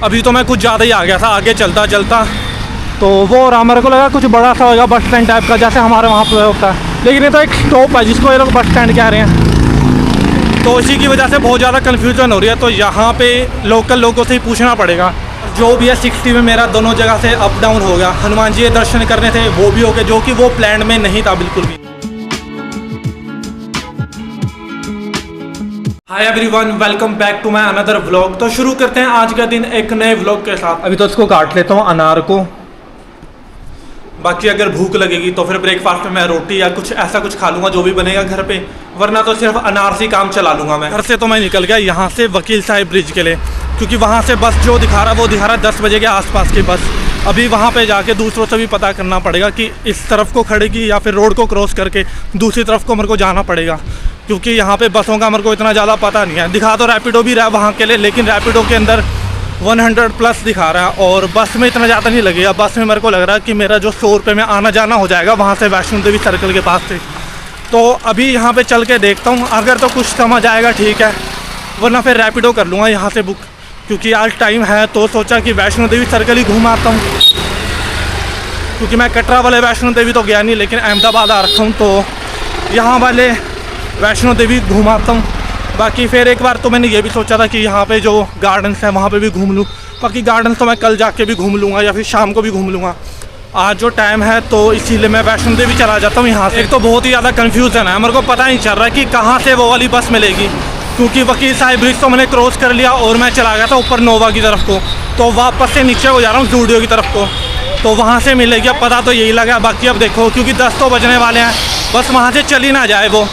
अभी तो मैं कुछ ज़्यादा ही आ गया था आगे चलता चलता, तो वो रहा मेरे को लगा कुछ बड़ा सा होगा बस स्टैंड टाइप का, जैसे हमारे वहाँ पे होता है, लेकिन ये तो एक स्टॉप है जिसको ये लोग बस स्टैंड कह रहे हैं। तो इसी की वजह से बहुत ज़्यादा कन्फ्यूजन हो रही है। तो यहाँ पे लोकल लोगों से ही पूछना पड़ेगा। जो भी है 60 में मेरा दोनों जगह से अप डाउन हो गया। हनुमान जी के दर्शन करने थे वो भी हो गए, जो कि वो प्लान में नहीं था बिल्कुल भी। Hi everyone, welcome back to my another vlog. तो शुरू करते हैं आज का दिन एक नए व्लॉग के साथ। अभी तो इसको काट लेता हूँ अनार को, बाकी अगर भूख लगेगी तो फिर ब्रेकफास्ट में मैं रोटी या कुछ ऐसा कुछ खा लूँगा जो भी बनेगा घर पे, वरना तो सिर्फ अनार से काम चला लूँगा मैं। घर से तो मैं निकल गया यहाँ से वकील साहिब ब्रिज के लिए, क्योंकि वहाँ से बस जो दिखा रहा है वो दिखा रहा है 10 बजे के आसपास की बस। अभी वहाँ पे जाके दूसरों से भी पता करना पड़ेगा कि इस तरफ को खड़ेगी या फिर रोड को क्रॉस करके दूसरी तरफ को मेरे को जाना पड़ेगा, क्योंकि यहाँ पे बसों का मेरे को इतना ज़्यादा पता नहीं है। दिखा तो रैपिडो भी रहा है वहाँ के लिए, लेकिन रैपिडो के अंदर 100+ दिखा रहा है और बस में इतना ज़्यादा नहीं लगेगा। बस में मेरे को लग रहा है कि मेरा जो 100 रुपये में आना जाना हो जाएगा वहाँ से वैष्णो देवी सर्कल के पास से। तो अभी यहाँ पे चल के देखता हूँ, अगर तो कुछ समझ आएगा ठीक है, वरना फिर रैपिडो कर लूँगा यहाँ से बुक, क्योंकि आज टाइम है। तो सोचा कि वैष्णो देवी सर्कल ही घूम आता हूँ, क्योंकि मैं कटरा वाले वैष्णो देवी तो गया नहीं, लेकिन अहमदाबाद आ रखा हूँ, तो यहाँ वाले वैष्णो देवी घूम आता हूँ। बाकी फिर एक बार तो मैंने ये भी सोचा था कि यहाँ पे जो गार्डन्स हैं वहाँ पे भी घूम लूँ। बाकी गार्डन्स तो मैं कल जाके भी घूम लूँगा या फिर शाम को भी घूम लूँगा। आज जो टाइम है तो इसीलिए मैं वैष्णो देवी चला जाता हूँ यहाँ से। एक तो बहुत ही ज़्यादा कन्फ्यूज़न है, मेरे को पता नहीं चल रहा है कि कहाँ से वो वाली बस मिलेगी, क्योंकि वकील साहिब ब्रिज तो मैंने क्रॉस कर लिया और मैं चला गया था ऊपर नोवा की तरफ को, तो वापस से नीचे को जा रहा हूँ जूडियो की तरफ को, तो वहाँ से मिलेगी। अब पता तो यही लगा। बाकी अब देखो, क्योंकि 10 तो बजने वाले हैं, बस वहाँ से चली ना जाए वो।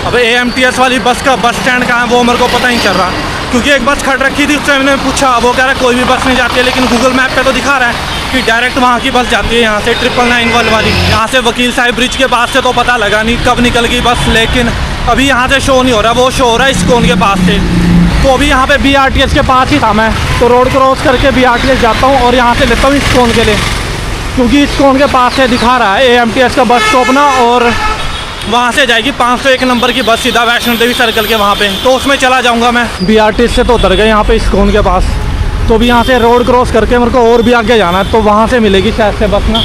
अब AMTS वाली बस का बस स्टैंड कहाँ है वो मेरे को पता नहीं चल रहा, क्योंकि एक बस खड़ रखी थी, उससे मैंने पूछा, वो कह रहा है कोई भी बस नहीं जाती है, लेकिन गूगल मैप पे तो दिखा रहा है कि डायरेक्ट वहाँ की बस जाती है, यहाँ से 999 वाली। यहाँ से वकील साहिब ब्रिज के पास से तो पता लगा नहीं कब निकल गई बस, लेकिन अभी यहाँ से शो नहीं हो रहा, वो शो हो रहा है इस्कॉन के पास से। तो अभी यहाँ पे BRTS के पास ही था मैं, तो रोड क्रॉस करके BRTS जाता हूँ और यहाँ से लेता हूँ इस्कॉन के लिए, क्योंकि इस्कॉन के पास से दिखा रहा है AMTS का बस स्टॉप ना, और वहाँ से जाएगी 501 नंबर की बस सीधा वैष्णो देवी सर्कल के वहाँ पे, तो उसमें चला जाऊँगा मैं। BRTS से तो उतर गए यहाँ पे इस्कॉन के पास, तो अभी यहाँ से रोड क्रॉस करके मेरे को और भी आगे जाना है, तो वहाँ से मिलेगी शायद से बस ना।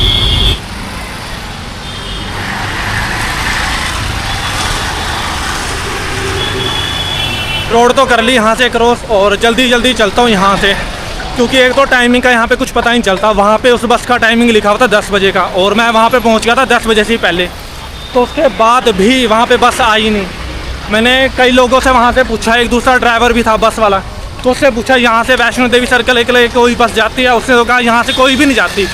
रोड तो कर ली यहाँ से क्रॉस, और जल्दी जल्दी चलता हूँ यहाँ से, क्योंकि एक तो टाइमिंग का यहाँ पे कुछ पता नहीं चलता। वहाँ पे उस बस का टाइमिंग लिखा हुआ था 10 बजे का, और मैं वहाँ पे पहुँच गया था 10 बजे से पहले, तो उसके बाद भी वहाँ पे बस आई नहीं। मैंने कई लोगों से वहाँ से पूछा, एक दूसरा ड्राइवर भी था बस वाला, तो उससे पूछा यहाँ से वैष्णो देवी सर्कल के लिए कोई बस जाती है, उसने तो कहा यहाँ से कोई भी नहीं जाती,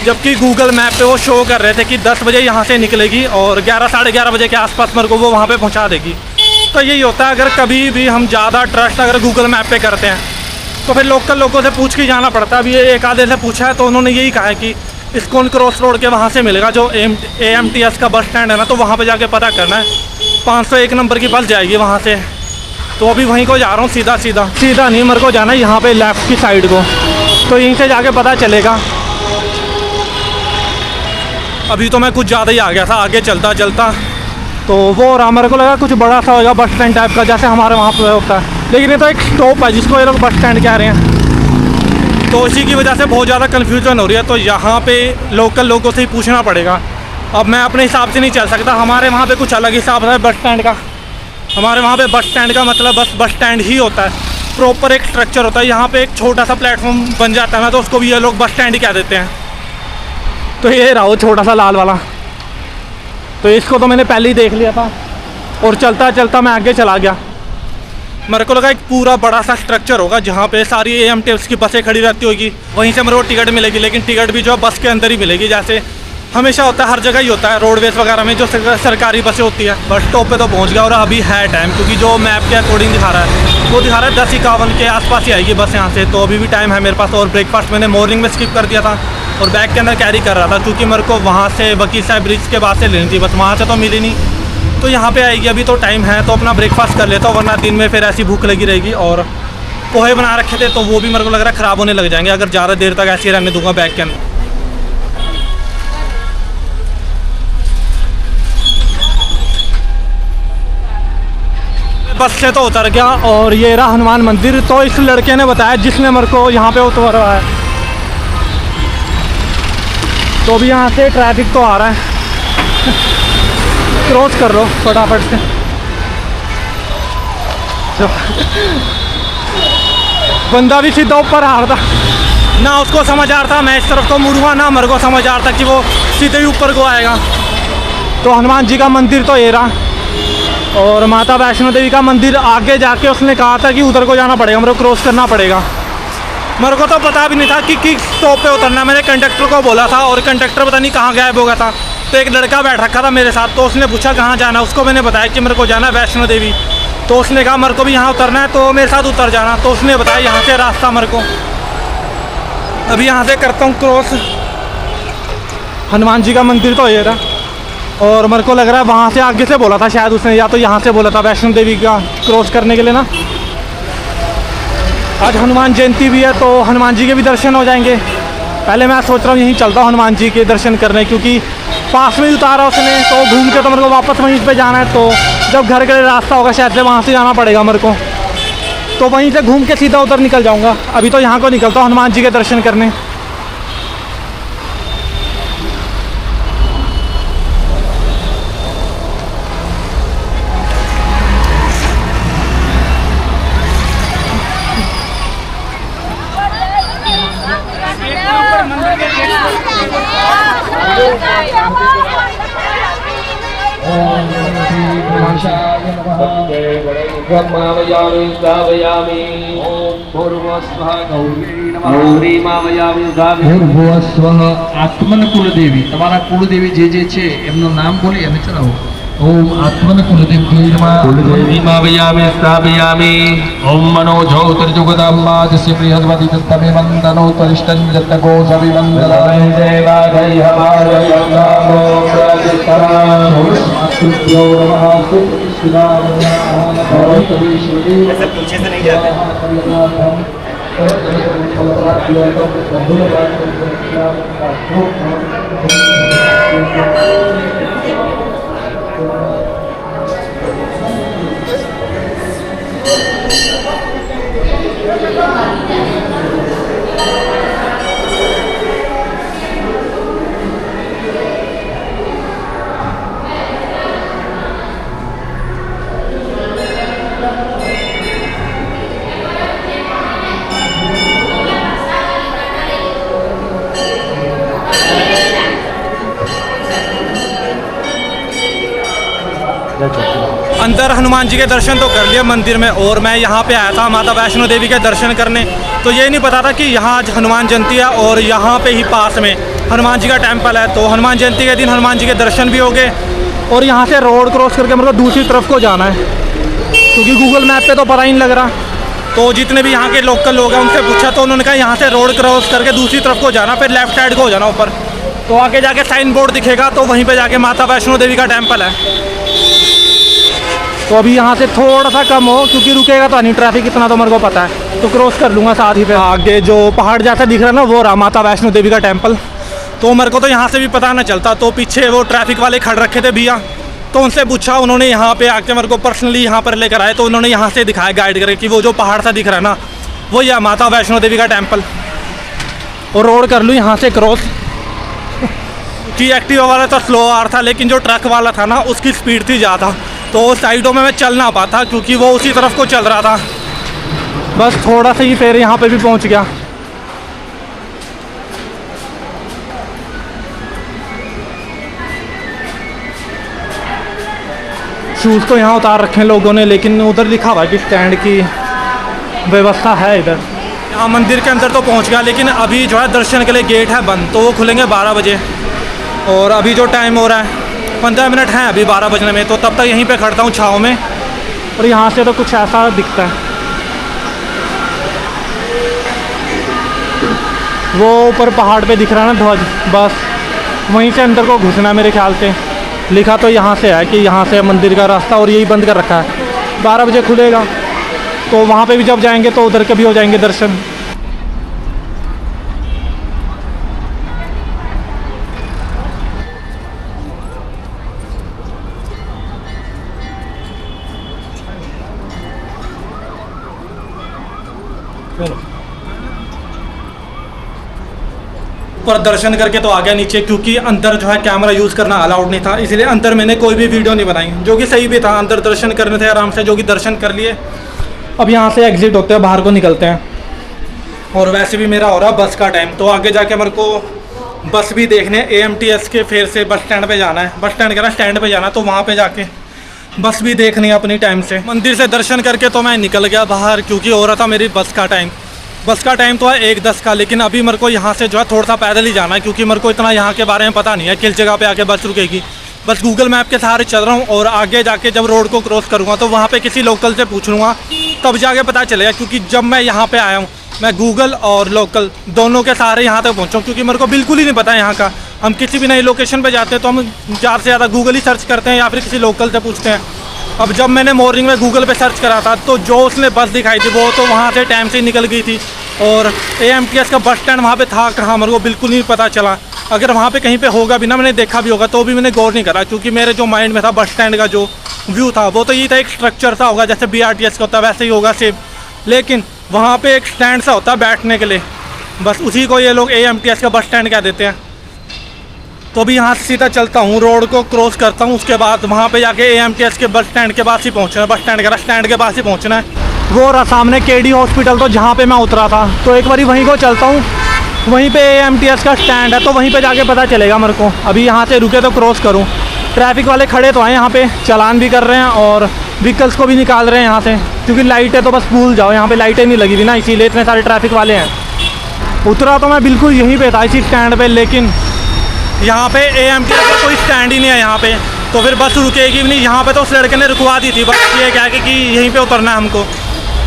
जबकि गूगल मैप पे वो शो कर रहे थे कि 10 बजे यहाँ से निकलेगी और 11 साढ़े 11 बजे के आसपास मेरे को वो वहाँ पे पहुँचा देगी। तो यही होता है, अगर कभी भी हम ज़्यादा ट्रस्ट अगर गूगल मैप पे करते हैं तो फिर लोकल लोगों से पूछ के जाना पड़ता है। अभी ये एक आधे से पूछा है, तो उन्होंने यही कहा है कि इस्कॉन क्रॉस रोड के वहाँ से मिलेगा, जो AMTS का बस स्टैंड है ना, तो वहाँ पे जाके पता करना है। 501 नंबर की बस जाएगी वहाँ से, तो अभी वहीं को जा रहा हूँ सीधा नहीं, मेरे को जाना है यहाँ पे लेफ़्ट की साइड को, तो यहीं से जाके पता चलेगा। अभी तो मैं कुछ ज़्यादा ही आ गया था आगे चलता चलता, तो वो रहा मेरे को लगा कुछ बड़ा सा होगा बस स्टैंड टाइप का, जैसे हमारे वहाँ पे होता है, लेकिन ये तो एक स्टॉप है जिसको ये लोग बस स्टैंड कह रहे हैं। तो इसी की वजह से बहुत ज़्यादा कन्फ्यूजन हो रही है। तो यहाँ पे लोकल लोगों से ही पूछना पड़ेगा। अब मैं अपने हिसाब से नहीं चल सकता, हमारे वहाँ पे कुछ अलग हिसाब है बस स्टैंड का। हमारे वहाँ पे बस स्टैंड का मतलब बस स्टैंड ही होता है, प्रॉपर एक स्ट्रक्चर होता है। यहाँ पे एक छोटा सा प्लेटफॉर्म बन जाता है ना, तो उसको भी ये लोग बस स्टैंड ही कह देते हैं। तो ये रहा वो छोटा सा लाल वाला, तो इसको तो मैंने पहले ही देख लिया था, और चलता चलता मैं आगे चला गया। मेरे को लगा एक पूरा बड़ा सा स्ट्रक्चर होगा जहाँ पे सारी AMTS की बसें खड़ी रहती होगी, वहीं से मेरे को टिकट मिलेगी, लेकिन टिकट भी जो है बस के अंदर ही मिलेगी, जैसे हमेशा होता है, हर जगह ही होता है, रोडवेज़ वगैरह में जो सरकारी बसें होती है। बस स्टॉप पे तो पहुँच गया, और अभी है टाइम, क्योंकि जो मैप के अकॉर्डिंग दिखा रहा है वो दिखा रहा है 10:51 के आसपास ही आएगी बस यहाँ से, तो अभी भी टाइम है मेरे पास। और ब्रेकफास्ट मैंने मॉर्निंग में स्किप कर दिया था और बैग के अंदर कैरी कर रहा था, क्योंकि मेरे को वहाँ से वकील साहिब ब्रिज के बाद से लेनी थी बस, वहाँ से तो मिली नहीं, तो यहाँ पे आएगी। अभी तो टाइम है, तो अपना ब्रेकफास्ट कर लेता हूँ, वरना दिन में फिर ऐसी भूख लगी रहेगी। और पोहे बना रखे थे, तो वो भी मेरे को लग रहा है ख़राब होने लग जाएंगे अगर ज़्यादा देर तक ऐसे ही रहने दूंगा बैग के अंदर। बस से तो उतर गया और ये रहा हनुमान मंदिर। तो इस लड़के ने बताया जिसने मेरे को यहाँ पे उतरवा है। तो अभी यहाँ से ट्रैफिक तो आ रहा है, क्रॉस कर लो फटाफट से। बंदा भी सीधा ऊपर आ रहा था ना, उसको समझ आ रहा था मैं इस तरफ को मुड़ूंगा, ना मेरे को समझ आ रहा था कि वो सीधे ही ऊपर को आएगा। तो हनुमान जी का मंदिर तो ये रहा और माता वैष्णो देवी का मंदिर आगे जाके उसने कहा था कि उधर को जाना पड़ेगा, मेरे को क्रॉस करना पड़ेगा। मेरे को तो पता भी नहीं था कि किस स्टॉप पे उतरना। मैंने कंडक्टर को बोला था और कंडक्टर पता नहीं कहाँ गायब हो गया था। तो एक लड़का बैठ रखा था मेरे साथ, तो उसने पूछा कहाँ जाना, उसको मैंने बताया कि मेरे को जाना है वैष्णो देवी। तो उसने कहा मेरे को भी यहाँ उतरना है, तो मेरे साथ उतर जाना। तो उसने बताया यहाँ से रास्ता मेरे को। अभी यहाँ से करता हूँ क्रॉस। हनुमान जी का मंदिर तो ये रहा और मेरे को लग रहा है वहाँ से आगे से बोला था शायद उसने, या तो यहाँ से बोला था वैष्णो देवी का क्रॉस करने के लिए ना। आज हनुमान जयंती भी है तो हनुमान जी के भी दर्शन हो जाएंगे। पहले मैं सोच रहा हूँ यहीं चलता हूँ हनुमान जी के दर्शन करने, क्योंकि पास में ही उतारा उसने, तो घूम के तो मेरे को वापस वहीं पे जाना है। तो जब घर के लिए रास्ता होगा शायद से वहाँ से जाना पड़ेगा मेरे को, तो वहीं से घूम के सीधा उधर निकल जाऊँगा। अभी तो यहाँ को निकलता हूँ हनुमान जी के दर्शन करने। ब्रह्मावयामि स्थापयामि ओम भूर्भुवस्वः गौरी मावयामि ભૂર્ભુવસ્વઃ આત્મન કુલદેવી, તમારા કુળદેવી જે છે એમનું નામ બોલી અને ચલાવો. ઓમ આત્મન કુલદેવી गौरी मावयामि स्थापयामि ઓમ મનો જ્યોતિર્જુગદામ્બા જસ્ય બૃહસ્પતિ તત્તમે વંદનો તરિષ્ઠં જતકો સવિવંદનાય देवादय हमारे नमो प्रतिष्ठाम આસ્તુભ્યો નમઃ ऐसे पीछे से नहीं जाते। अंदर हनुमान जी के दर्शन तो कर लिए मंदिर में, और मैं यहाँ पे आया था माता वैष्णो देवी के दर्शन करने। तो ये नहीं पता था कि यहाँ आज हनुमान जयंती है और यहाँ पे ही पास में हनुमान जी का टेम्पल है। तो हनुमान जयंती के दिन हनुमान जी के दर्शन भी हो गए और यहाँ से रोड क्रॉस करके मेरे को दूसरी तरफ को जाना है, क्योंकि गूगल मैप पे तो पता ही नहीं लग रहा। तो जितने भी यहाँ के लोकल लोग हैं उनसे पूछा तो उन्होंने कहा यहाँ से रोड क्रॉस करके दूसरी तरफ को जाना, फिर लेफ्ट साइड को हो जाना ऊपर। तो आगे जाके साइन बोर्ड दिखेगा, तो वहीं पे जाके माता वैष्णो देवी का टेम्पल है। तो अभी यहाँ से थोड़ा सा कम हो, क्योंकि रुकेगा तो नहीं ट्रैफिक इतना, तो मेरे को पता है, तो क्रॉस कर लूँगा साथ ही पे। आगे जो पहाड़ जैसा दिख रहा है ना वो रहा माता वैष्णो देवी का टेम्पल। तो मेरे को तो यहाँ से भी पता ना चलता, तो पीछे वो ट्रैफिक वाले खड़ रखे थे भैया, तो उनसे पूछा, उन्होंने यहाँ पे आके मेरे को पर्सनली यहाँ पर लेकर आए। तो उन्होंने यहाँ से दिखाया गाइड करके कि वो जो पहाड़ सा दिख रहा है ना वो यह माता वैष्णो देवी का टेम्पल। और रोड कर लूँ यहाँ से क्रॉस, कि एक्टिवा वाला तो स्लो आ रहा था, लेकिन जो ट्रक वाला था ना उसकी स्पीड थी ज़्यादा, तो साइडों में मैं चल ना पाता क्योंकि वो उसी तरफ को चल रहा था। बस थोड़ा सा ही फिर यहाँ पे भी पहुँच गया। शूज़ तो यहाँ उतार रखे हैं लोगों ने, लेकिन उधर लिखा हुआ है कि स्टैंड की व्यवस्था है इधर। यहाँ मंदिर के अंदर तो पहुँच गया, लेकिन अभी जो है दर्शन के लिए गेट है बंद, तो वो खुलेंगे 12 बजे। और अभी जो टाइम हो रहा है 15 मिनट हैं अभी 12 बजने में, तो तब तक यहीं पे खड़ता हूँ छाँव में। और यहाँ से तो कुछ ऐसा दिखता है, वो ऊपर पहाड़ पे दिख रहा है ना ध्वज, बस वहीं से अंदर को घुसना मेरे ख्याल से। लिखा तो यहाँ से है कि यहाँ से मंदिर का रास्ता, और यही बंद कर रखा है। 12 बजे खुलेगा, तो वहाँ पे भी जब जाएंगे तो उधर के भी हो जाएंगे दर्शन। पर दर्शन करके तो आ गया नीचे, क्योंकि अंदर जो है कैमरा यूज़ करना अलाउड नहीं था, इसलिए अंदर मैंने कोई भी वीडियो नहीं बनाई, जो कि सही भी था। अंदर दर्शन करने थे आराम से, जो कि दर्शन कर लिए। अब यहाँ से एग्जिट होते हैं, बाहर को निकलते हैं। और वैसे भी मेरा हो रहा बस का टाइम, तो आगे जाके मेरे को बस भी देखने AMTS के फिर से बस स्टैंड पे जाना है, बस स्टैंड कह रहा स्टैंड पे जाना है, तो वहाँ पे जाके बस भी देखनी है अपनी टाइम से। मंदिर से दर्शन करके तो मैं निकल गया बाहर, क्योंकि हो रहा था मेरी बस का टाइम। बस का टाइम तो है 1:10 का, लेकिन अभी मेरे को यहाँ से जो है थोड़ा सा पैदल ही जाना है, क्योंकि मेरे को इतना यहाँ के बारे में पता नहीं है किस जगह पे आके बस रुकेगी। बस गूगल मैप के सहारे चल रहा हूँ, और आगे जाके जब रोड को क्रॉस करूँगा तो वहाँ पे किसी लोकल से पूछ लूँगा, तब जाके पता चलेगा। क्योंकि जब मैं यहाँ पे आया हूँ, मैं गूगल और लोकल दोनों के सहारे यहाँ तक पहुँचा हूँ, क्योंकि मेरे को बिल्कुल ही नहीं पता यहाँ का। हम किसी भी नई लोकेशन पे जाते हैं तो हम ज़्यादा से ज़्यादा गूगल ही सर्च करते हैं या फिर किसी लोकल से पूछते हैं। अब जब मैंने मॉर्निंग में गूगल पे सर्च करा था, तो जो उसने बस दिखाई थी वो तो वहाँ से टाइम से ही निकल गई थी, और AMTS का बस स्टैंड वहाँ पे था कहाँ, मेरे को बिल्कुल नहीं पता चला। अगर वहाँ पे कहीं पे होगा भी ना, मैंने देखा भी होगा, तो भी मैंने गौर नहीं करा, क्योंकि मेरे जो माइंड में था बस स्टैंड का जो व्यू था वो तो ये था एक स्ट्रक्चर सा होगा, जैसे BRTS का होता है वैसे ही होगा सेम, लेकिन वहाँ पे एक स्टैंड सा होता है बैठने के लिए, बस उसी को ये लोग AMTS का बस स्टैंड कह देते हैं। तो अभी यहाँ से सीधा चलता हूँ, रोड को क्रॉस करता हूँ, उसके बाद वहाँ पे जाके AMTS के बस स्टैंड के पास ही पहुँचना है, बस स्टैंड का स्टैंड के पास ही पहुँचना है। वो रहा सामने KD हॉस्पिटल, तो जहाँ पे मैं उतरा था, तो एक बारी वहीं को चलता हूँ, वहीं पे AMTS का स्टैंड है, तो वहीं पे जाके पता चलेगा मेरे को। अभी यहाँ से रुके तो क्रॉस करूँ, ट्रैफिक वाले खड़े तो हैं यहाँ पे, चालान भी कर रहे हैं और व्हीकल्स को भी निकाल रहे हैं यहाँ से, क्योंकि लाइटें तो बस भूल जाओ, यहाँ पे लाइटें नहीं लगी थी ना, इसीलिए इतने सारे ट्रैफिक वाले हैं। उतरा तो मैं बिल्कुल यहीं पे था, इसी स्टैंड पे, लेकिन यहाँ पे AMTS का कोई स्टैंड ही नहीं है यहाँ पे, तो फिर बस रुकेगी भी नहीं। यहाँ पे तो उस लड़के ने रुकवा दी थी, बस ये क्या कि यहीं पे उतरना है हमको,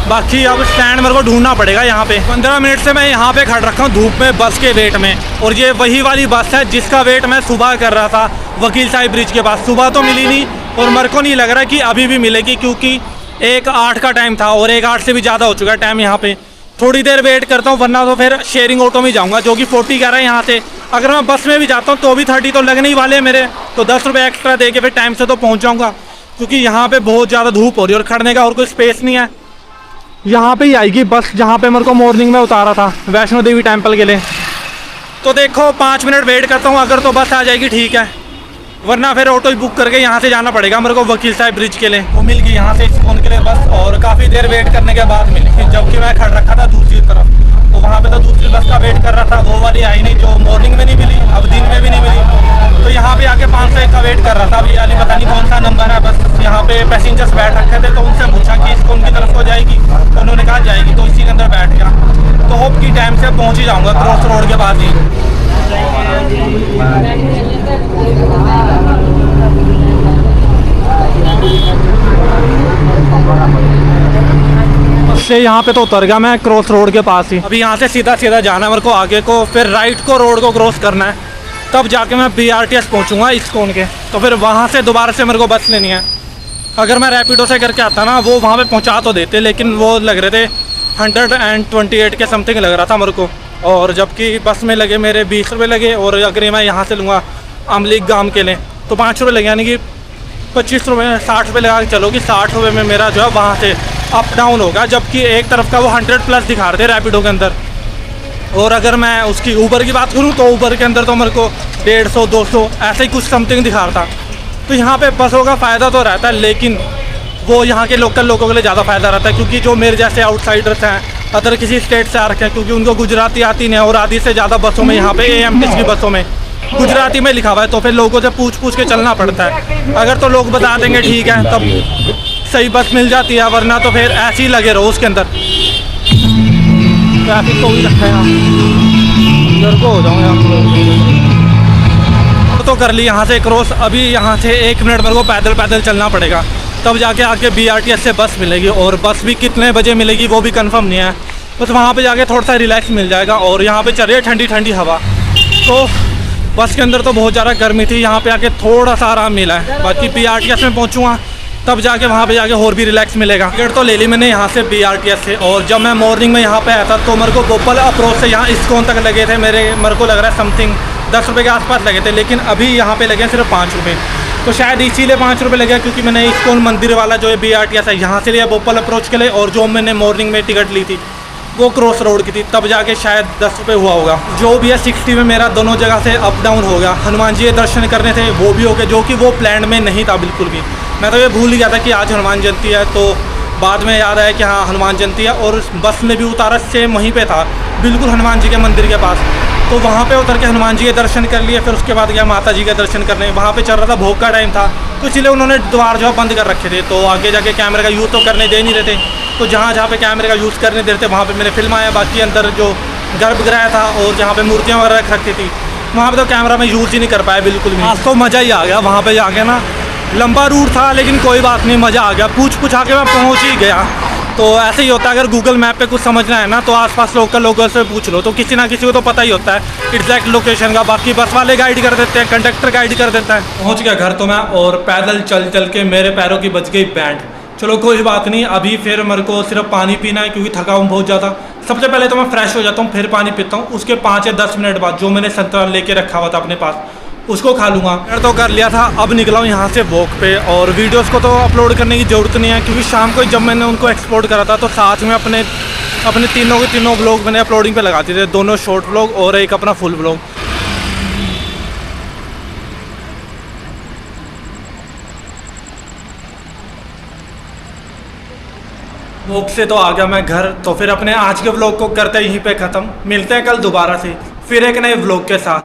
बाकी अब स्टैंड मेरे को ढूंढना पड़ेगा। यहाँ पे 15 मिनट से मैं यहाँ पे खड़ रखा हूँ धूप में बस के वेट में, और ये वही वाली बस है जिसका वेट मैं सुबह कर रहा था वकील साहिब ब्रिज के पास। सुबह तो मिली नहीं, और मेरे को नहीं लग रहा कि अभी भी मिलेगी, क्योंकि 1:08 का टाइम था और 1:08 से भी ज़्यादा हो चुका है टाइम यहाँ पे। थोड़ी देर वेट करता हूँ, वरना तो फिर शेयरिंग ऑटो में जाऊँगा, जो कि 40 कह रहा है यहाँ से। अगर मैं बस में भी जाता हूँ तो भी 30 तो लगने ही वाले हैं मेरे, तो 10 रुपये एक्स्ट्रा दे के फिर टाइम से तो पहुँच जाऊँगा, क्योंकि यहाँ पे बहुत ज़्यादा धूप हो रही है और खड़ने का और कोई स्पेस नहीं है। यहाँ पे ही आएगी बस जहाँ पे मेरे को मॉर्निंग में उतारा था वैष्णो देवी टेम्पल के लिए। तो देखो 5 मिनट वेट करता हूँ, अगर तो बस आ जाएगी ठीक है, वरना फिर ऑटो ही बुक करके यहाँ से जाना पड़ेगा मेरे को वकील साहिब ब्रिज के लिए। वो मिल गई यहाँ से इस्कॉन के लिए बस, और काफ़ी देर वेट करने के बाद मिली, जबकि मैं खड़ रखा था दूसरी तरफ, तो वहाँ पे तो दूसरी बस का वेट कर रहा था, वो वाली आई नहीं, जो मॉर्निंग में नहीं मिली, अब दिन में भी नहीं मिली। तो यहाँ पे आके 501 का वेट कर रहा था। अभी यानी पता नहीं कौन सा नंबर है, बस यहाँ पे पैसेंजर्स बैठ रखे थे, तो उनसे पूछा कि इस्कॉन की तरफ को जाएगी, तो उन्होंने कहा जाएगी, तो इसी के अंदर बैठ गया। तो होप की टाइम से पहुँच ही जाऊँगा क्रॉस रोड के बाद ही। से यहाँ पे तो उतर गया मैं क्रॉस रोड के पास ही। अभी यहाँ से सीधा सीधा जाना है मेरे को आगे को, फिर राइट को रोड को क्रॉस करना है, तब जाके मैं BRTS पहुँचूँगा इस्कॉन के। तो फिर वहाँ से दोबारा से मेरे को बस लेनी है। अगर मैं रैपिडो से करके आता ना, वो वहाँ पे पहुँचा तो देते, लेकिन वो लग रहे थे 128 के समथिंग लग रहा था मेरे को, और जबकि बस में लगे मेरे 20 रुपये लगे, और अगर मैं यहाँ से लूँगा अमलीग गांव के लिए तो 5 रुपये लगे, यानी कि 25 रुपये 60 रुपये लगा के चलो कि 60 रुपये में मेरा जो है वहाँ से अप डाउन होगा। जबकि एक तरफ का वो 100+ दिखा रहे थे रैपिडो के अंदर, और अगर मैं उसकी ऊबर की बात करूँ तो ऊबर के अंदर तो मेरे को 150 200 ऐसे ही कुछ समथिंग दिखा रहा था। तो यहाँ पे बसों का फ़ायदा तो रहता है, लेकिन वो यहाँ के लोकल लोगों के लिए ज़्यादा फ़ायदा रहता है, क्योंकि जो मेरे जैसे आउटसाइडर्स हैं, अदर किसी स्टेट से आ रखे हैं, क्योंकि उनको गुजराती आती नहीं है, और आधी से ज़्यादा बसों में यहाँ पे AMTS की बसों में गुजराती में लिखा हुआ है, तो फिर लोगों से पूछ के चलना पड़ता है। अगर तो लोग बता देंगे ठीक है, तब सही बस मिल जाती है, वरना तो फिर ऐसे ही लगे रहो उसके अंदर। ट्रैफिक तो ही रखा है यहाँ, अंदर को हो जाऊँ यहाँ तो कर ली यहाँ से क्रॉस। अभी यहाँ से 1 मिनट मेरे को पैदल चलना पड़ेगा, तब जाके आके BRTS से बस मिलेगी, और बस भी कितने बजे मिलेगी वो भी कंफर्म नहीं है। बस वहाँ पे जाके थोड़ा सा रिलैक्स मिल जाएगा, और यहाँ पे चल रही है ठंडी ठंडी हवा। तो बस के अंदर तो बहुत ज़्यादा गर्मी थी, यहाँ पे आके थोड़ा सा आराम मिला है। बाकी BRTS में पहुँचूँगा तब जाके वहाँ पे जाके और भी रिलैक्स मिलेगा। टिकट तो ले ली मैंने यहाँ से BRTS से, और जब मैं मॉर्निंग में यहाँ पे आया था तो मेरे को बोपल अप्रोच से यहाँ इस्कॉन तक लगे थे मेरे को लग रहा है समथिंग 10 रुपये के आसपास लगे थे, लेकिन अभी यहाँ पे लगे सिर्फ 5 रुपये। तो शायद इसीलिए 5 रुपये लगे, क्योंकि मैंने इस्कॉन मंदिर वाला जो है BRTS है यहाँ से लिया बोपल अप्रोच के लिए, और जो मैंने मॉर्निंग में टिकट ली थी वो क्रॉस रोड की थी, तब जाके शायद 10 रुपये हुआ होगा। जो भी है 60 में मेरा दोनों जगह से अप डाउन हो गया। हनुमान जी के दर्शन करने थे वो भी हो गए, जो कि वो प्लान में नहीं था बिल्कुल भी। मैं तो ये भूल ही गया था कि आज हनुमान जयंती है, तो बाद में याद आया कि हाँ हनुमान जयंती है। और बस में भी उतारा सेम वहीं पे था, बिल्कुल हनुमान जी के मंदिर के पास। तो वहाँ पे उतर के हनुमान जी के दर्शन कर लिए, फिर उसके बाद गया माता जी के दर्शन करने। वहाँ पे चल रहा था भोग का टाइम था, तो इसलिए उन्होंने द्वार जो है बंद कर रखे थे, तो आगे जाके कैमरे का यूज़ तो करने दे नहीं रहे थे। तो जहाँ पे कैमरे का यूज़ करने दे रहे थे वहाँ पे मैंने फिल्म आया। बाकी अंदर जो गर्भगृह था और जहाँ पे मूर्तियाँ वगैरह रख रखी थी वहाँ पे तो कैमरा में यूज़ ही नहीं कर पाया बिल्कुल भी। आज तो मज़ा ही आ गया वहाँ पे जाके ना। लंबा रूट था लेकिन कोई बात नहीं, मज़ा आ गया। पूछ आके मैं पहुँच ही गया। तो ऐसे ही होता है, अगर गूगल मैप पे कुछ समझना है ना तो आसपास लोकल लोगों से पूछ लो, तो किसी ना किसी को तो पता ही होता है एग्जैक्ट लोकेशन का। बाकी बस वाले गाइड कर देते हैं, कंडक्टर गाइड कर देता है। पहुंच गया घर तो मैं, और पैदल चल के मेरे पैरों की बच गई बैंड। चलो कोई बात नहीं, अभी फिर मेरे को सिर्फ पानी पीना है क्योंकि थका हूँ बहुत ज़्यादा। सबसे पहले तो मैं फ्रेश हो जाता हूँ, फिर पानी पीता हूँ। उसके 5 या 10 मिनट बाद जो मैंने संतरा लेके रखा हुआ था अपने पास उसको खा लूँगा। तो कर लिया था, अब निकला हूँ यहाँ से वॉक पे। और वीडियोस को तो अपलोड करने की ज़रूरत नहीं है क्योंकि शाम को जब मैंने उनको एक्सपोर्ट करा था तो साथ में अपने तीनों के तीनों व्लॉग मैंने अपलोडिंग पे लगा दिए थे, दोनों शॉर्ट व्लॉग और एक अपना फुल व्लॉग। वॉक से तो आ गया मैं घर, तो फिर अपने आज के व्लॉग को करते यहीं पे ख़त्म। मिलते हैं कल दोबारा से फिर एक नए व्लॉग के साथ।